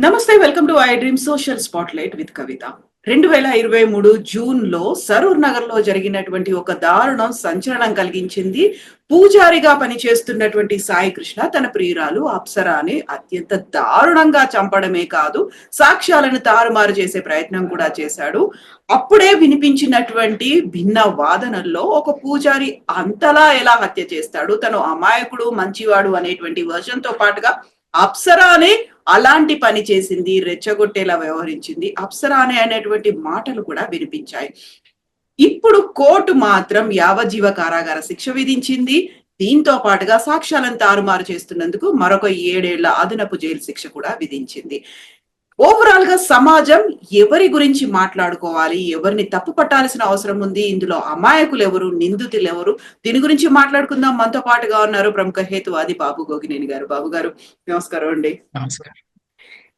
నమస్తే, welcome to I dream social spotlight with Kavitha. 2023 జూన్‌లో సరూర్ నగర్‌లో జరిగినటువంటి ఒక దారుణం సంచలనం కలిగించింది. పూజారిగా పనిచేస్తున్నటువంటి సాయి కృష్ణ తన ప్రియురాలు అప్సరాని అత్యంత దారుణంగా చంపడమే కాదు, సాక్ష్యాలను తారుమారు చేసే ప్రయత్నం కూడా చేశాడు. అప్పుడే వినిపించినటువంటి భిన్న వాదనల్లో ఒక పూజారి అంతలా ఎలా హత్య చేస్తాడు, తను అమాయకుడు, మంచివాడు అనేటువంటి వెర్షన్‌తో పాటుగా అప్సరా అనే అలాంటి పని చేసింది, రెచ్చగొట్టేలా వ్యవహరించింది, అప్సరా అనేటువంటి మాటలు కూడా వినిపించాయి. ఇప్పుడు కోర్టు మాత్రం యావజ్జీవ కారాగార శిక్ష విధించింది. దీంతో పాటుగా సాక్ష్యాలను తారుమారు చేస్తున్నందుకు మరొక 7 ఏళ్ల అదనపు జైలు శిక్ష కూడా విధించింది. ఓవరాల్ గా సమాజం ఎవరి గురించి మాట్లాడుకోవాలి, ఎవరిని తప్పు పట్టాల్సిన అవసరం ఉంది, ఇందులో అమాయకులు ఎవరు, నిందితులు ఎవరు, దీని గురించి మాట్లాడుకుందాం. మనతో పాటుగా ఉన్నారు ప్రముఖ హేతువాది బాబు గోగినేని గారు. బాబు గారు, నమస్కారం అండి. నమస్కారం.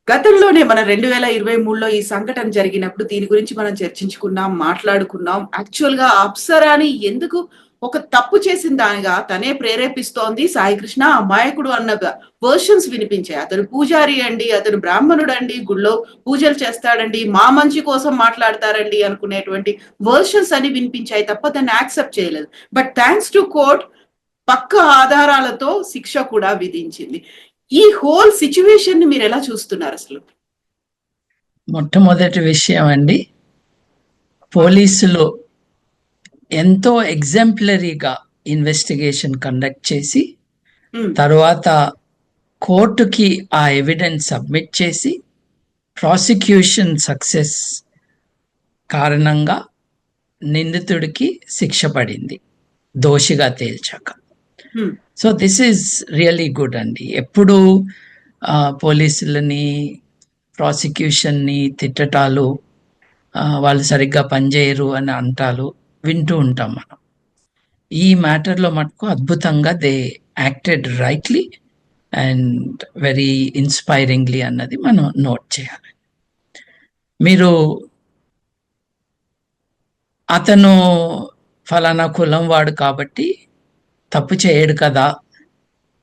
గతంలోనే మన 2023లో ఈ సంఘటన జరిగినప్పుడు దీని గురించి మనం చర్చించుకున్నాం, మాట్లాడుకున్నాం. యాక్చువల్ గా అప్సరాని ఎందుకు ఒక తప్పు చేసిన దానిగా తనే ప్రేరేపిస్తోంది, సాయికృష్ణ అమాయకుడు అన్న వర్షన్స్ వినిపించాయి. అతను పూజారి అండి, అతను బ్రాహ్మణుడు అండి, గుళ్ళో పూజలు చేస్తాడండి, మా మంచి కోసం మాట్లాడతారండి అనుకునేటువంటి వర్షన్స్ అని వినిపించాయి తప్ప దాన్ని యాక్సెప్ట్ చేయలేదు. బట్ థ్యాంక్స్ టు కోర్ట్ పక్క ఆధారాలతో శిక్ష కూడా విధించింది. ఈ హోల్ సిచ్యువేషన్ ని మీరు ఎలా చూస్తున్నారు అసలు? మొట్టమొదటి విషయం అండి, పోలీసులు ఎంతో ఎగ్జాంపులరీగా ఇన్వెస్టిగేషన్ కండక్ట్ చేసి తర్వాత కోర్టుకి ఆ ఎవిడెన్స్ సబ్మిట్ చేసి ప్రాసిక్యూషన్ సక్సెస్ కారణంగా నిందితుడికి శిక్ష పడింది దోషిగా తేల్చాక. So this is really good అండి. ఎప్పుడు పోలీసులని, ప్రాసిక్యూషన్ని తిట్టటాలు, వాళ్ళు సరిగ్గా పనిచేయరు అని అంటాలు వింటూ ఉంటాం మనం. ఈ మ్యాటర్లో మటుకు అద్భుతంగా they acted rightly and very inspiringly అన్నది మనం నోట్ చేయాలి. మీరు అతను ఫలానా కులం వాడు కాబట్టి తప్పు చేయడు కదా,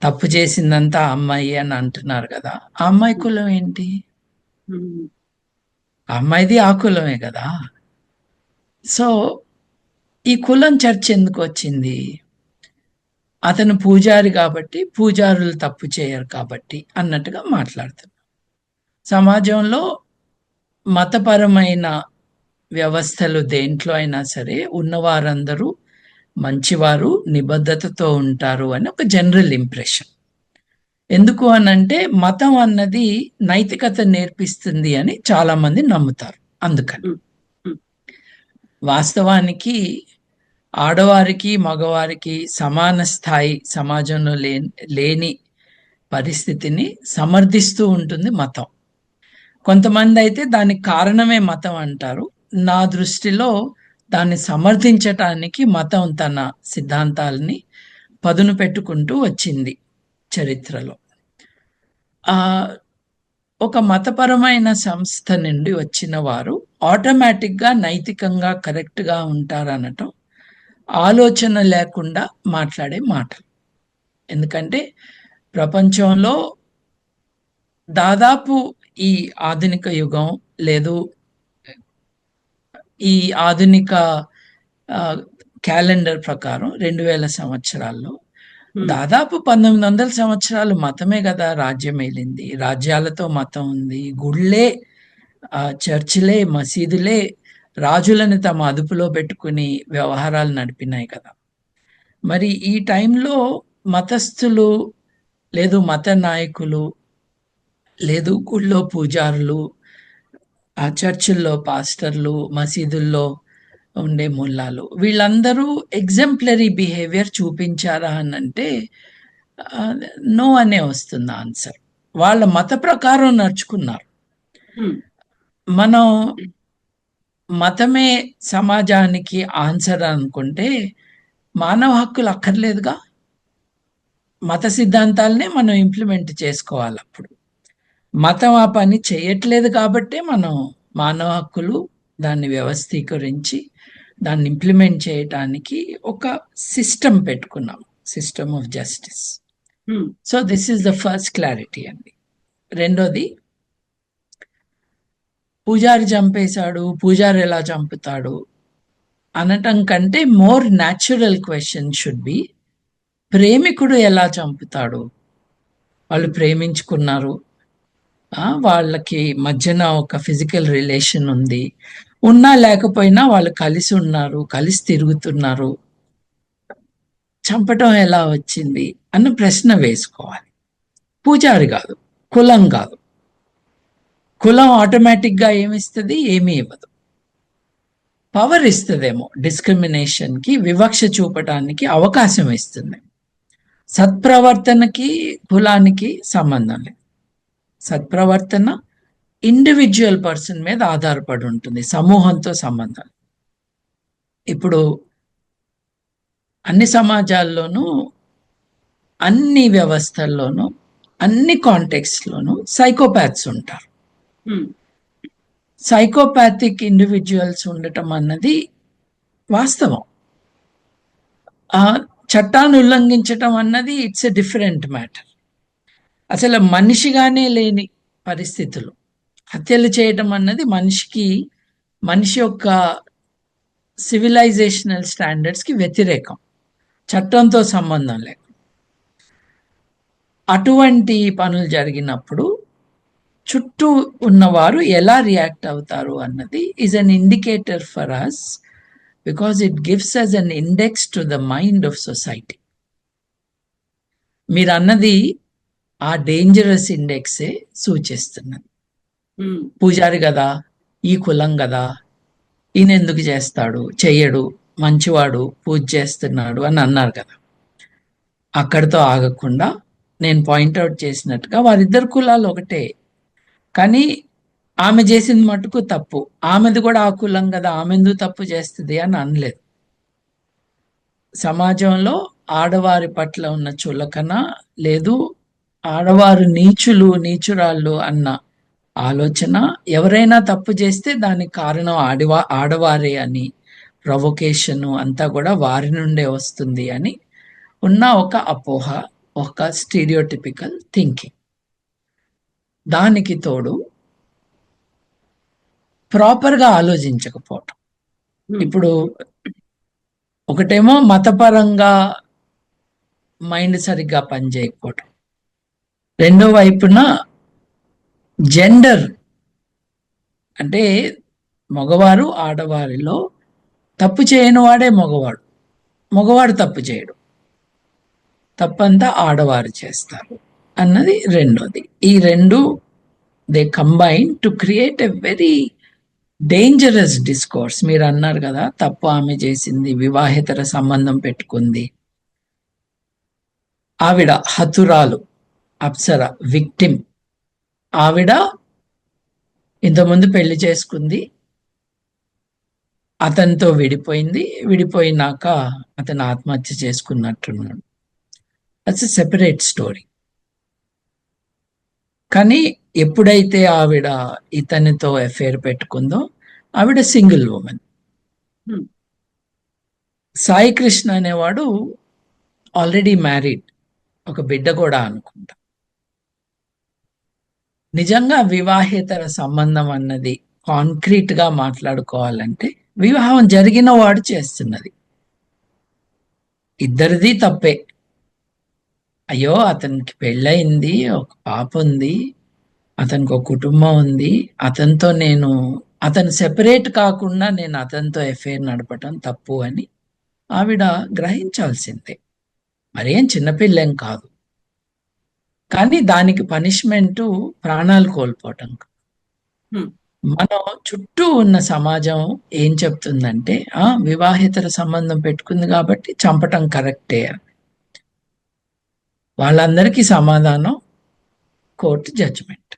తప్పు చేసిందంతా అమ్మాయి అని అంటున్నారు కదా. ఆ అమ్మాయి కులం ఏంటి? అమ్మాయిది ఆ కులమే కదా. సో ఈ కులం చర్చ ఎందుకు వచ్చింది? అతను పూజారి కాబట్టి పూజారులు తప్పు చేయరు కాబట్టి అన్నట్టుగా మాట్లాడుతున్నాం. సమాజంలో మతపరమైన వ్యవస్థలు దేంట్లో అయినా సరే ఉన్నవారందరూ మంచివారు, నిబద్ధతతో ఉంటారు అని ఒక జనరల్ ఇంప్రెషన్. ఎందుకు అనంటే మతం అన్నది నైతికత నేర్పిస్తుంది అని చాలా మంది నమ్ముతారు. అందుకని వాస్తవానికి ఆడవారికి, మగవారికి సమాన స్థాయి సమాజంలో లేని పరిస్థితిని సమర్థిస్తూ ఉంటుంది మతం. కొంతమంది అయితే దానికి కారణమే మతం అంటారు. నా దృష్టిలో దాన్ని సమర్థించటానికి మతం తన సిద్ధాంతాలని పదును పెట్టుకుంటూ వచ్చింది చరిత్రలో. ఒక మతపరమైన సంస్థ నుండి వచ్చిన వారు ఆటోమేటిక్గా నైతికంగా కరెక్ట్గా ఉంటారనటం ఆలోచన లేకుండా మాట్లాడే మాటలు. ఎందుకంటే ప్రపంచంలో దాదాపు ఈ ఆధునిక యుగం లేదు, ఈ ఆధునిక క్యాలెండర్ ప్రకారం 2000 సంవత్సరాల్లో దాదాపు 1900 సంవత్సరాలు మతమే కదా రాజ్యం ఏలింది. రాజ్యాలతో మతం ఉంది. గుళ్ళే, చర్చిలే, మసీదులే రాజులను తమ అదుపులో పెట్టుకుని వ్యవహారాలు నడిపినాయి కదా. మరి ఈ టైంలో మతస్థులు లేదు, మత నాయకులు లేదు, గుళ్ళో పూజారులు, ఆ చర్చిల్లో పాస్టర్లు, మసీదుల్లో ఉండే ముల్లాలు, వీళ్ళందరూ ఎగ్జాంపులరీ బిహేవియర్ చూపించారా అని అంటే నో అనే వస్తుంది ఆన్సర్. వాళ్ళ మత ప్రకారం నడుచుకున్నారు. మనం మతమే సమాజానికి ఆన్సర్ అనుకుంటే మానవ హక్కులు అక్కర్లేదుగా. మత సిద్ధాంతాలనే మనం ఇంప్లిమెంట్ చేసుకోవాలి. అప్పుడు మతం ఆ పని చేయట్లేదు కాబట్టే మనం మానవ హక్కులు దాన్ని వ్యవస్థీకరించి దాన్ని ఇంప్లిమెంట్ చేయటానికి ఒక సిస్టమ్ పెట్టుకున్నాం, system of justice. So this is the first clarity అండి. రెండోది, పూజారి చంపేశాడు, పూజారి ఎలా చంపుతాడు అనటం కంటే more natural question should be, ప్రేమికుడు ఎలా చంపుతాడు? వాళ్ళు ప్రేమించుకున్నారు, వాళ్ళకి మధ్యన ఒక ఫిజికల్ రిలేషన్ ఉంది, ఉన్నా లేకపోయినా వాళ్ళు కలిసి ఉన్నారు, కలిసి తిరుగుతున్నారు, చంపటం ఎలా వచ్చింది అన్న ప్రశ్న వేసుకోవాలి. పూజారి కాదు, కులం కాదు. కులం ఆటోమేటిక్గా ఏమిస్తుంది? ఏమీ ఇవ్వదు. పవర్ ఇస్తుందేమో, డిస్క్రిమినేషన్కి, వివక్ష చూపటానికి అవకాశం ఇస్తుంది. సత్ప్రవర్తనకి కులానికి సంబంధం లేదు. సత్ప్రవర్తన ఇండివిజువల్ పర్సన్ మీద ఆధారపడి ఉంటుంది, సమూహంతో సంబంధం. ఇప్పుడు అన్ని సమాజాల్లోనూ, అన్ని వ్యవస్థల్లోనూ, అన్ని కాంటెక్స్లోనూ సైకోపాత్స్ ఉంటారు. సైకోపాథిక్ ఇండివిజువల్స్ ఉండటం అన్నది వాస్తవం. చట్టాన్ని ఉల్లంఘించటం అన్నది ఇట్స్ ఎ డిఫరెంట్ మ్యాటర్. అసలు మనిషిగానే లేని పరిస్థితులు, హత్యలు చేయటం అన్నది మనిషి యొక్క సివిలైజేషనల్ స్టాండర్డ్స్కి వ్యతిరేకం, చట్టంతో సంబంధం లేదు. అటువంటి పనులు జరిగినప్పుడు చుట్టూ ఉన్నవారు ఎలా రియాక్ట్ అవుతారు అన్నది is an indicator for us, because it gives us an index to the mind of society. మీరు అన్నది ఆ డేంజరస్ ఇండెక్సే సూచిస్తున్నది. పూజారి కదా, ఈ కులం కదా, ఈయన ఎందుకు చేస్తాడు, చెయ్యడు, మంచివాడు, పూజ చేస్తున్నాడు అని అన్నారు కదా. అక్కడితో ఆగకుండా నేను పాయింట్అవుట్ చేసినట్టుగా వారిద్దరు కులాలు ఒకటే, కానీ ఆమె చేసింది మటుకు తప్పు, ఆమెది కూడా ఆ కులం కదా, ఆమె ఎందుకు తప్పు చేస్తుంది అని అనలేదు. సమాజంలో ఆడవారి పట్ల ఉన్న చులకన లేదు, ఆడవారు నీచురాళ్ళు అన్న ఆలోచన, ఎవరైనా తప్పు చేస్తే దానికి కారణం ఆడవారే అని, ప్రొవొకేషను అంతా కూడా వారి నుండే వస్తుంది అని ఉన్న ఒక అపోహ, ఒక స్టీరియోటిపికల్ థింకింగ్. దానికి తోడు ప్రాపర్గా ఆలోచించకపోవటం. ఇప్పుడు ఒకటేమో మతపరంగా మైండ్ సరిగ్గా పనిచేయకపోవటం, రెండో వైపున జెండర్ అంటే మగవారు ఆడవారిలో తప్పు చేయని వాడే మగవాడు తప్పు చేయడు, తప్పంతా ఆడవారు చేస్తారు అన్నది రెండోది. ఈ రెండు they combine to create a very dangerous discourse. మీరు అన్నారు కదా, తప్పు ఆమె చేసింది, వివాహేతర సంబంధం పెట్టుకుంది, ఆవిడ హతురాలు, అప్సర, విక్టిమ్. ఆవిడ ఇంతకుముందు పెళ్లి చేసుకుంది, అతనితో విడిపోయినాక అతను ఆత్మహత్య చేసుకున్నట్టున్నాడు. That's a separate story. కానీ ఎప్పుడైతే ఆవిడ ఇతనితో అఫేర్ పెట్టుకుందో, ఆవిడ సింగిల్ ఉమెన్. సాయి కృష్ణ అనేవాడు ఆల్రెడీ మ్యారీడ్, ఒక బిడ్డ కూడా అనుకుంటా. నిజంగా వివాహేతర సంబంధం అన్నది కాంక్రీట్గా మాట్లాడుకోవాలంటే వివాహం జరిగిన వాడు చేస్తున్నది, ఇద్దరిది తప్పే. అయ్యో అతనికి పెళ్ళయింది, ఒక పాప ఉంది, అతనికి ఒక కుటుంబం ఉంది, అతను సెపరేట్ కాకుండా నేను అతనితో అఫేర్ నడపటం తప్పు అని ఆవిడ గ్రహించాల్సిందే. మరేం చిన్నపిల్లేం కాదు, కానీ దానికి పనిష్మెంటు ప్రాణాలు కోల్పోవటం. మనం చుట్టూ ఉన్న సమాజం ఏం చెప్తుందంటే, వివాహేతర సంబంధం పెట్టుకుంది కాబట్టి చంపటం కరెక్టే. వాళ్ళందరికీ సమాధానం కోర్టు జడ్జిమెంట్.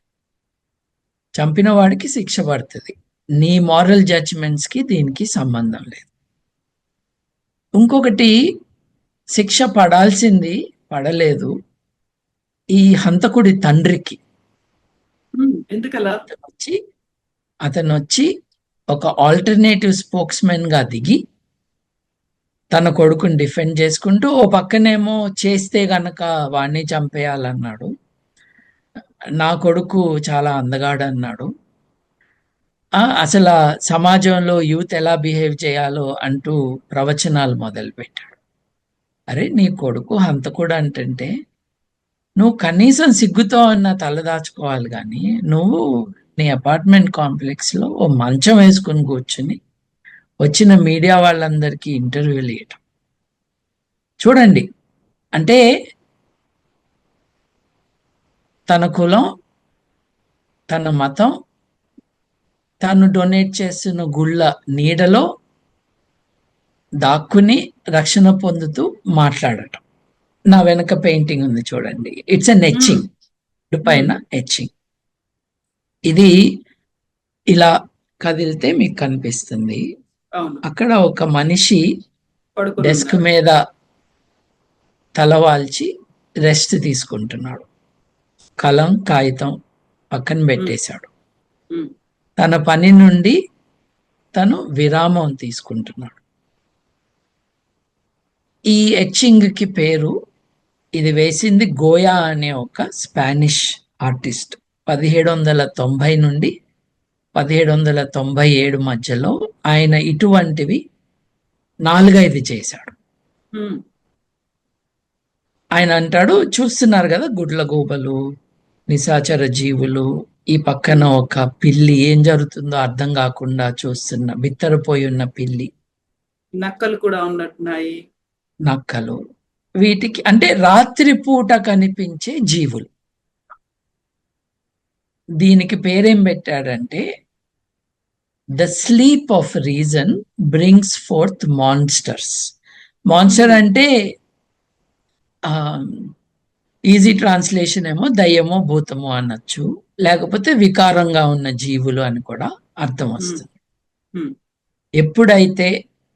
చంపిన వాడికి శిక్ష పడుతుంది, నీ మారల్ జడ్జిమెంట్స్కి దీనికి సంబంధం లేదు. ఇంకొకటి, శిక్ష పడాల్సింది పడలేదు ఈ హంతకుడి తండ్రికి. ఎందుకలా? అతను వచ్చి ఒక ఆల్టర్నేటివ్ స్పోక్స్మెన్ గా దిగి తన కొడుకుని డిఫెండ్ చేసుకుంటూ, ఓ పక్కనేమో చేస్తే గనక వాణ్ణి చంపేయాలన్నాడు, నా కొడుకు చాలా అందగాడు అన్నాడు, అసలు ఆ సమాజంలో యూత్ ఎలా బిహేవ్ చేయాలో అంటూ ప్రవచనాలు మొదలుపెట్టాడు. అరే నీ కొడుకు హంతకుడు అంటుంటే నువ్వు కనీసం సిగ్గుతో అన్న తలదాచుకోవాలి కానీ నువ్వు నీ అపార్ట్మెంట్ కాంప్లెక్స్ లో ఓ మంచం వేసుకుని కూర్చుని వచ్చిన మీడియా వాళ్ళందరికీ ఇంటర్వ్యూలు ఇవ్వటం చూడండి. అంటే తన కులం, తన మతం, తను డొనేట్ చేస్తున్న గుళ్ళ నీడలో దాక్కుని రక్షణ పొందుతూ మాట్లాడటం. నా వెనక పెయింటింగ్ ఉంది చూడండి, ఇట్స్ ఎన్ ఎచ్చింగ్, పైన ఎచ్చింగ్. ఇది ఇలా కదిలితే మీకు కనిపిస్తుంది. అక్కడ ఒక మనిషి డెస్క్ మీద తలవాల్చి రెస్ట్ తీసుకుంటున్నాడు. కలం కాగితం పక్కన పెట్టేశాడు. తన పని నుండి తను విరామం తీసుకుంటున్నాడు. ఈ ఎచ్చింగ్ కి పేరు, ఇది వేసింది గోయా అనే ఒక స్పానిష్ ఆర్టిస్ట్. 1790 నుండి 1797 మధ్యలో ఆయన ఇటువంటివి 4-5 చేశాడు. ఆయన అంటాడు, చూస్తున్నారు కదా గుడ్ల గూబలు, నిశాచర జీవులు, ఈ పక్కన ఒక పిల్లి, ఏం జరుగుతుందో అర్థం కాకుండా చూస్తున్న బిత్తరపోయి ఉన్న పిల్లి, నక్కలు కూడా ఉన్నట్టున్నాయి. నక్కలు, వీటికి అంటే రాత్రిపూట కనిపించే జీవులు. దీనికి పేరేం పెట్టాడంటే the sleep of reason brings forth monsters. Monster అంటే ఈజీ ట్రాన్స్లేషన్ ఏమో దయ్యమో భూతమో అనొచ్చు, లేకపోతే వికారంగా ఉన్న జీవులు అని కూడా అర్థం వస్తుంది. ఎప్పుడైతే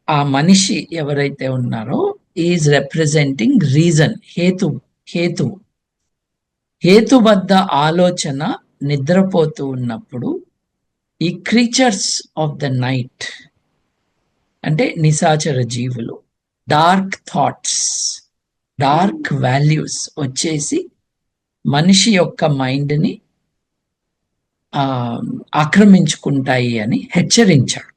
ఆ మనిషి ఎవరైతే ఉన్నారో ఈజ్ రిప్రజెంటింగ్ రీజన్, హేతుబద్ధ ఆలోచన నిద్రపోతూ ఉన్నప్పుడు ఈ క్రీచర్స్ ఆఫ్ ద నైట్ అంటే నిశాచర జీవులు, డార్క్ థాట్స్, డార్క్ వాల్యూస్ వచ్చేసి మనిషి యొక్క మైండ్ని ఆక్రమించుకుంటాయి అని హెచ్చరించాడు.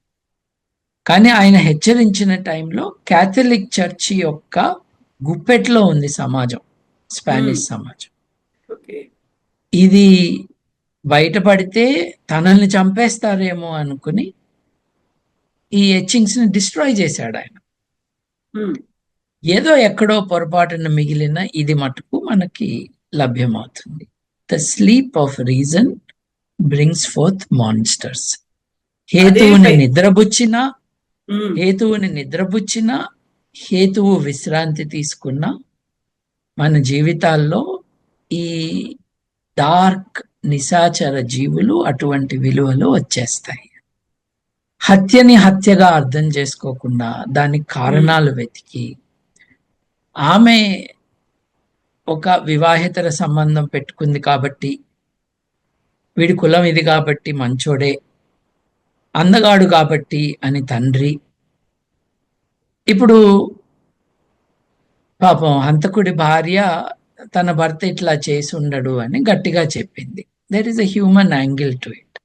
కానీ ఆయన హెచ్చరించిన టైంలో క్యాథలిక్ చర్చి యొక్క గుప్పెట్లో ఉంది సమాజం, స్పానిష్ సమాజం. ఇది బయటపడితే తనల్ని చంపేస్తారేమో అనుకుని ఈ ఎచ్చింగ్స్ ని డిస్ట్రాయ్ చేశాడు ఆయన. ఏదో ఎక్కడో పొరపాటున మిగిలిన ఇది మటుకు మనకి లభ్యమవుతుంది. The sleep of reason brings forth monsters. హేతువుని నిద్రబుచ్చినా హేతువు విశ్రాంతి తీసుకున్న మన జీవితాల్లో ఈ డార్క్ నిశాచర జీవులు అటువంటి విలువలు వచ్చేస్తాయి. హత్యని హత్యగా అర్థం చేసుకోకుండా దానికి కారణాలు వెతికి, ఆమె ఒక వివాహేతర సంబంధం పెట్టుకుంది కాబట్టి, వీడి కులం ఇది కాబట్టి మంచోడే, అందగాడు కాబట్టి అని తండ్రి, ఇప్పుడు పాపం హంతకుడి భార్య తన భర్త ఇట్లా చేసి ఉండడు అని గట్టిగా చెప్పింది. There is a human angle to it.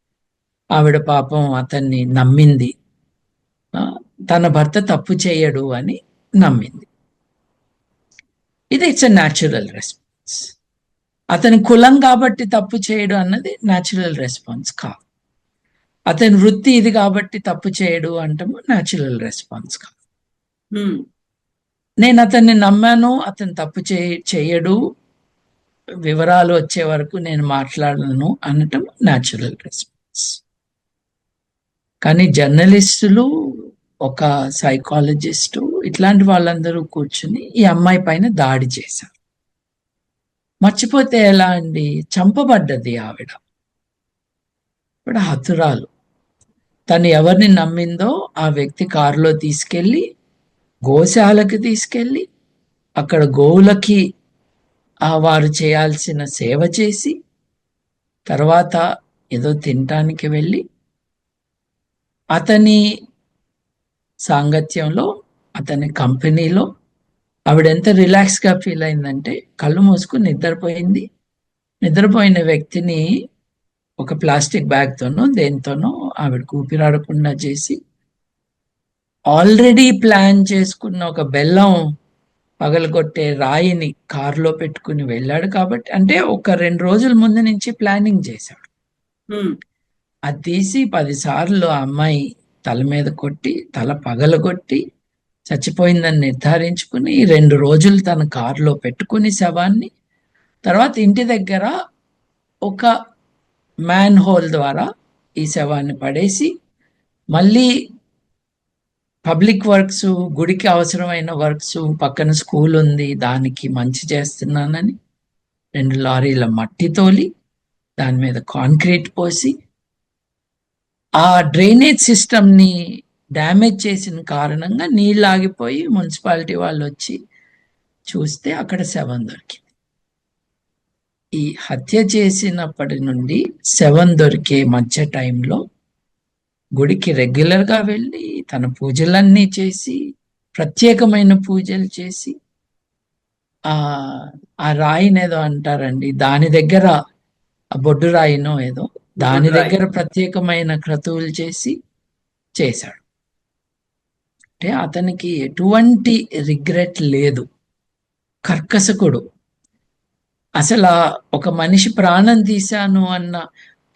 ఆవిడ పాపం అతన్ని నమ్మింది, తన భర్త తప్పు చేయడు అని నమ్మింది. ఇది ఇట్స్ ఎ న్యాచురల్ రెస్పాన్స్. అతని కులం కాబట్టి తప్పు చేయడు అన్నది న్యాచురల్ రెస్పాన్స్ కాదు. అతని వృత్తి ఇది కాబట్టి తప్పు చేయడు అంటాము న్యాచురల్ రెస్పాన్స్ కాదు. నేను అతన్ని నమ్మాను, అతను తప్పు చేయడు, వివరాలు వచ్చే వరకు నేను మాట్లాడను అనటం న్యాచురల్ రెస్పాన్స్. కానీ జర్నలిస్టులు, ఒక సైకాలజిస్టు, ఇట్లాంటి వాళ్ళందరూ కూర్చుని ఈ అమ్మాయి పైన దాడి చేశారు. మర్చిపోతే ఎలా అండి, చంపబడ్డది ఆవిడ. ఇప్పుడు హతురాలు. తను ఎవరిని నమ్మిందో ఆ వ్యక్తి కారులో తీసుకెళ్ళి గోశాలకి తీసుకెళ్ళి అక్కడ గోవులకి వారు చేయాల్సిన సేవ చేసి, తర్వాత ఏదో తినటానికి వెళ్ళి అతని సాంగత్యంలో, అతని కంపెనీలో ఆవిడెంత రిలాక్స్గా ఫీల్ అయిందంటే కళ్ళు మూసుకుని నిద్రపోయింది. నిద్రపోయిన వ్యక్తిని ఒక ప్లాస్టిక్ బ్యాగ్తోనో దేనితోనో ఆవిడకు ఊపిరాడకుండా చేసి ఆల్రెడీ ప్లాన్ చేసుకున్న ఒక బెల్లం పగలగొట్టే రాయిని కారులో పెట్టుకుని వెళ్ళాడు కాబట్టి, అంటే ఒక 2 రోజుల ముందు నుంచి ప్లానింగ్ చేశాడు. ఉమ్, అది తీసి 10 సార్లు ఆ అమ్మాయి తల మీద కొట్టి తల పగలగొట్టి చచ్చిపోయిందని నిర్ధారించుకుని 2 రోజులు తన కారులో పెట్టుకుని శవాన్ని, తర్వాత ఇంటి దగ్గర ఒక మ్యాన్ హోల్ ద్వారా ఈ శవాన్ని పడేసి, మళ్ళీ పబ్లిక్ వర్క్స్, గుడికి అవసరమైన వర్క్స్, పక్కన స్కూల్ ఉంది దానికి మంచి చేస్తున్నానని 2 లారీల మట్టి తోలి దాని మీద కాంక్రీట్ పోసి ఆ డ్రైనేజ్ సిస్టమ్ ని డ్యామేజ్ చేసిన కారణంగా నీళ్ళు ఆగిపోయి మున్సిపాలిటీ వాళ్ళు వచ్చి చూస్తే అక్కడ శవం దొరికింది. ఈ హత్య చేసినప్పటి నుండి శవం దొరికే మధ్య టైంలో గుడికి రెగ్యులర్గా వెళ్ళి తన పూజలన్నీ చేసి, ప్రత్యేకమైన పూజలు చేసి, ఆ రాయినేదో అంటారండి, దాని దగ్గర ఆ బొడ్డు రాయినో ఏదో దాని దగ్గర ప్రత్యేకమైన క్రతువులు చేశాడు. అంటే అతనికి ఎటువంటి రిగ్రెట్ లేదు. కర్కశకుడు. అసలు ఒక మనిషి ప్రాణం తీశాను అన్న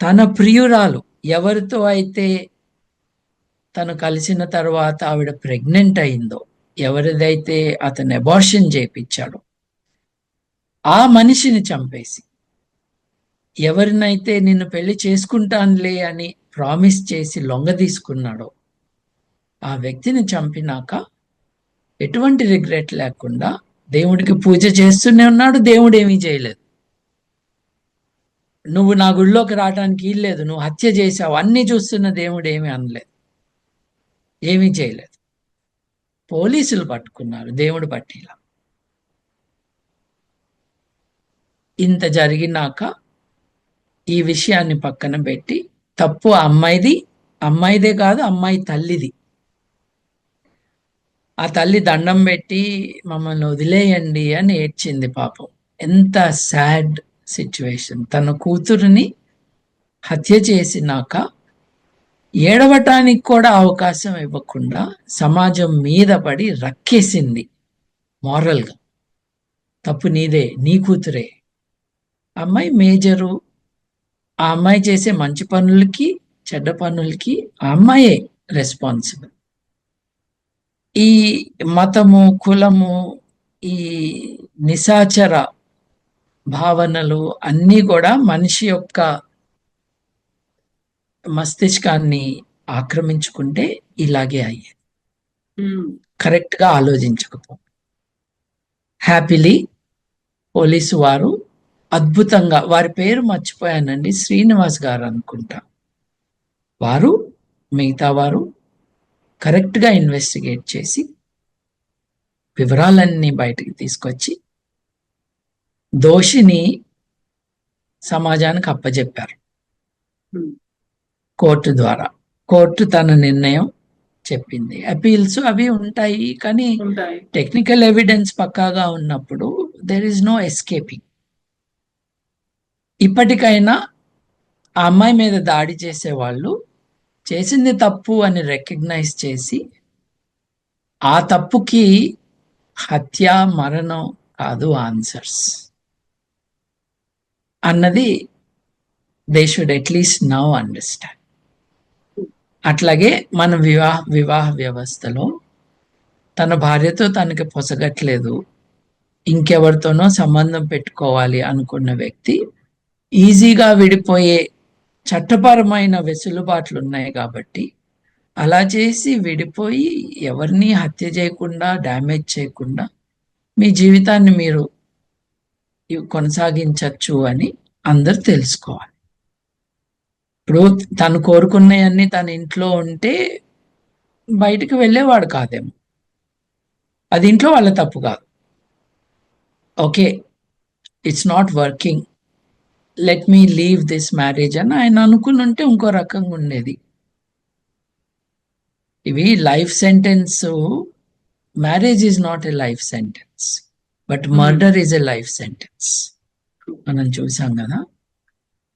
తన ప్రియురాలు ఎవరితో అయితే తను కలిసిన తర్వాత ఆవిడ ప్రెగ్నెంట్ అయిందో, ఎవరిదైతే అతను అబార్షన్ చేయించాడో ఆ మనిషిని చంపేసి, ఎవరినైతే నిన్ను పెళ్లి చేసుకుంటానులే అని ప్రామిస్ చేసి లొంగ తీసుకున్నాడో ఆ వ్యక్తిని చంపినాక ఎటువంటి రిగ్రెట్ లేకుండా దేవుడికి పూజ చేస్తూనే ఉన్నాడు. దేవుడు ఏమీ చేయలేదు. నువ్వు నా గుడిలోకి రావడానికి వీల్లేదు, నువ్వు హత్య చేశావు, అన్ని చూస్తున్న దేవుడు ఏమీ అనలేదు, ఏమీ చేయలేదు. పోలీసులు పట్టుకున్నారు, దేవుడు పట్టిలా. ఇంత జరిగినాక ఈ విషయాన్ని పక్కన పెట్టి, తప్పు అమ్మాయిదే కాదు, అమ్మాయి తల్లిది. ఆ తల్లి దండం పెట్టి మమ్మల్ని వదిలేయండి అని ఏడ్చింది పాపం. ఎంత సాడ్ సిచ్యువేషన్. తన కూతురుని హత్య చేసినాక ఏడవటానికి కూడా అవకాశం ఇవ్వకుండా సమాజం మీద పడి రక్కేసింది మారల్గా. తప్పు నీదే, నీ కూతురే. అమ్మాయి మేజరు. ఆ అమ్మాయి చేసే మంచి పనులకి చెడ్డ పనులకి ఆ అమ్మాయే రెస్పాన్సిబుల్. ఈ మతము, కులము, ఈ నిశాచర భావనలు అన్నీ కూడా మనిషి యొక్క మస్తిష్కాన్ని ఆక్రమించుకుంటే ఇలాగే అయ్యేది. కరెక్ట్గా ఆలోచించకపో. హ్యాపీలీ పోలీసు వారు అద్భుతంగా, వారి పేరు మర్చిపోయానండి, శ్రీనివాస్ గారు అనుకుంటా, వారు మిగతా వారు కరెక్ట్గా ఇన్వెస్టిగేట్ చేసి వివరాలన్నీ బయటికి తీసుకొచ్చి దోషిని సమాజానికి అప్పజెప్పారు కోర్టు ద్వారా. కోర్టు తన నిర్ణయం చెప్పింది. అపీల్స్ అవి ఉంటాయి, కానీ టెక్నికల్ ఎవిడెన్స్ పక్కాగా ఉన్నప్పుడు దెర్ ఈజ్ నో ఎస్కేపింగ్. ఇప్పటికైనా ఆ అమ్మాయి మీద దాడి చేసే వాళ్ళు చేసింది తప్పు అని రికగ్నైజ్ చేసి, ఆ తప్పుకి హత్య, మరణం కాదు ఆన్సర్స్ అన్నది they should at least now understand. అట్లాగే మన వివాహ వ్యవస్థలో తన భార్యతో తనకి పొసగట్లేదు, ఇంకెవరితోనో సంబంధం పెట్టుకోవాలి అనుకున్న వ్యక్తి ఈజీగా విడిపోయే చట్టపరమైన వెసులుబాట్లు ఉన్నాయి కాబట్టి అలా చేసి విడిపోయి ఎవరిని హత్య చేయకుండా, డ్యామేజ్ చేయకుండా మీ జీవితాన్ని మీరు కొనసాగించవచ్చు అని అందరు తెలుసుకోవాలి. ఇప్పుడు తను కోరుకున్నవన్నీ తన ఇంట్లో ఉంటే బయటకు వెళ్ళేవాడు కాదేమో. అది ఇంట్లో వాళ్ళ తప్పు కాదు. Okay, it's not working, let me leave this marriage అని ఆయన అనుకుని ఉంటే ఇంకో రకంగా ఉండేది. ఇవి life sentence. Marriage is not a life sentence, but murder is a life sentence. మనం చూసాం కదా.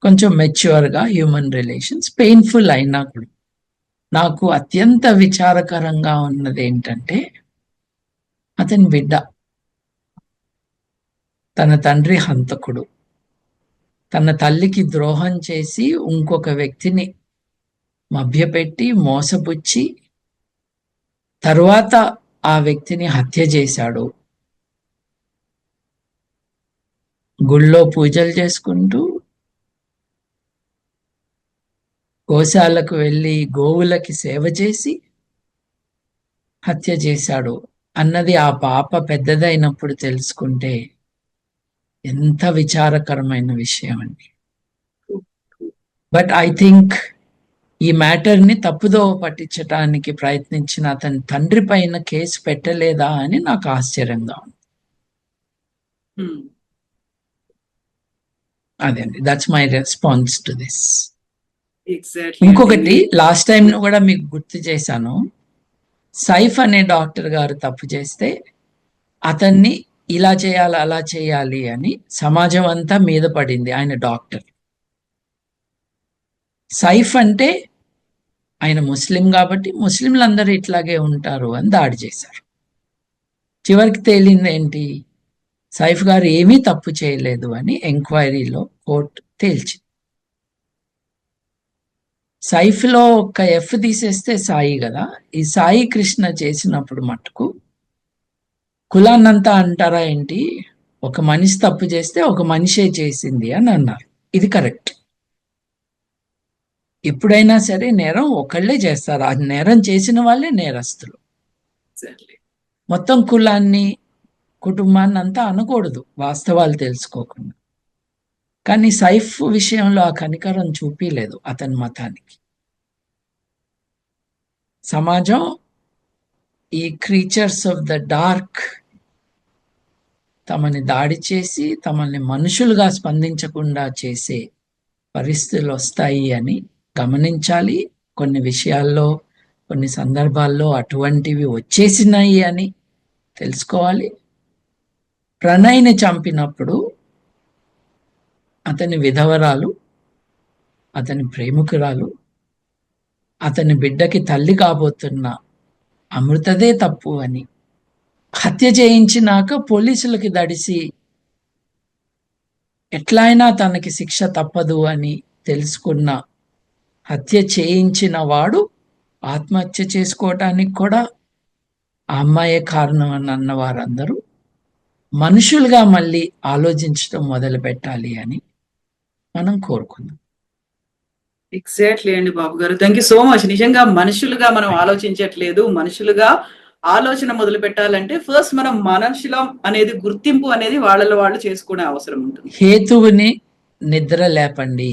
కొంచెం మెచ్యూర్గా హ్యూమన్ రిలేషన్స్ పెయిన్ఫుల్ అయినా కూడా. నాకు అత్యంత విచారకరంగా ఉన్నది ఏంటంటే అతని బిడ్డ తన తండ్రి హంతకుడు, తన తల్లికి ద్రోహం చేసి ఇంకొక వ్యక్తిని మభ్యపెట్టి మోసపుచ్చి తరువాత ఆ వ్యక్తిని హత్య చేశాడు. గుళ్ళో పూజలు చేసుకుంటూ గోశాలకు వెళ్ళి గోవులకి సేవ చేసి హత్య చేశాడు అన్నది ఆ పాప పెద్దదైనప్పుడు తెలుసుకుంటే ఎంత విచారకరమైన విషయం అండి. బట్ ఐ థింక్ ఈ మ్యాటర్ని తప్పుదోవ పట్టించడానికి ప్రయత్నించిన అతని తండ్రి పైన కేసు పెట్టలేదా అని నాకు ఆశ్చర్యంగా ఉంది. అదండి, that's my response to this. ఇంకొకటి లాస్ట్ టైం కూడా మీకు గుర్తు చేశాను, సైఫ్ అనే డాక్టర్ గారు తప్పు చేస్తే అతన్ని ఇలా చేయాలి అలా చేయాలి అని సమాజం అంతా మీద పడింది. ఆయన డాక్టర్. సైఫ్ అంటే ఆయన ముస్లిం కాబట్టి ముస్లింలందరూ ఇట్లాగే ఉంటారు అని దాడి చేశారు. చివరికి తేలింది ఏంటి, సైఫ్ గారు ఏమీ తప్పు చేయలేదు అని ఎంక్వైరీలో కోర్టు తేల్చింది. సైఫ్లో ఒక ఎఫ్ తీసేస్తే సాయి కదా, ఈ సాయి కృష్ణ చేసినప్పుడు మట్టుకు కులాన్నంతా అంటారా ఏంటి, ఒక మనిషి తప్పు చేస్తే ఒక మనిషే చేసింది అని అన్నారు. ఇది కరెక్ట్. ఎప్పుడైనా సరే నేరం ఒకళ్ళే చేస్తారు, ఆ నేరం చేసిన వాళ్ళే నేరస్తులు. మొత్తం కులాన్ని కుటుంబాన్ని అంతా అనకూడదు వాస్తవాలు తెలుసుకోకుండా. కానీ సైఫ్ విషయంలో ఆ కనికరం చూపించలేదు అతని మతానికి. సమాజం ఈ క్రీచర్స్ ఆఫ్ ద డార్క్ తమని దాడి చేసి తమల్ని మనుషులుగా స్పందించకుండా చేసే పరిస్థితులు వస్తాయి అని గమనించాలి. కొన్ని విషయాల్లో కొన్ని సందర్భాల్లో అటువంటివి వచ్చేసినాయి అని తెలుసుకోవాలి. ప్రణయ్ని చంపినప్పుడు అతని విధవరాలు, అతని ప్రేమికురాలు, అతని బిడ్డకి తల్లి కాబోతున్న అమృతదే తప్పు అని హత్య చేయించినాక పోలీసులకి దడిసి ఎట్లయినా తనకి శిక్ష తప్పదు అని తెలుసుకున్న హత్య చేయించిన వాడు ఆత్మహత్య చేసుకోవటానికి కూడా ఆ అమ్మాయే కారణం అని అన్న వారందరూ మనుషులుగా మళ్ళీ ఆలోచించడం మొదలు పెట్టాలి అని మనం కోరుకుందాం. ఎగ్జాక్ట్లీ అండి బాబు గారు, థ్యాంక్ యూ సో మచ్. నిజంగా మనుషులుగా మనం ఆలోచించట్లేదు. మనుషులుగా ఆలోచన మొదలు పెట్టాలంటే ఫస్ట్ మనం మనుషులం అనేది గుర్తింపు అనేది వాళ్ళలో వాళ్ళు చేసుకునే అవసరం ఉంటుంది. హేతువుని నిద్ర లేపండి.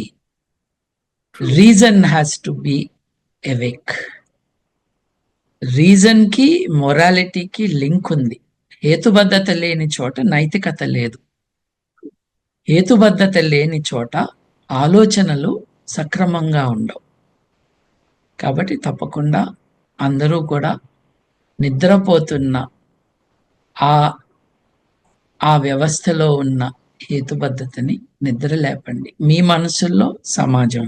Reason has to be awake. Reason కి మొరాలిటీకి లింక్ ఉంది. హేతుబద్ధత లేని చోట నైతికత లేదు. హేతుబద్ధత లేని చోట ఆలోచనలు సక్రమంగా ఉండవు. కాబట్టి తప్పకుండా అందరూ కూడా నిద్రపోతున్న ఆ వ్యవస్థలో ఉన్న హేతుబద్ధతని నిద్ర లేపండి మీ మనసుల్లో, సమాజం.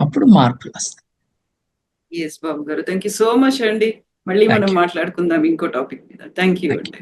అప్పుడు మార్పులు వస్తాయి. ఎస్ బాబు గారు, థ్యాంక్ యూ సో మచ్ అండి. మళ్ళీ మనం మాట్లాడుకుందాం ఇంకో టాపిక్ మీద. థ్యాంక్ యూ అండి.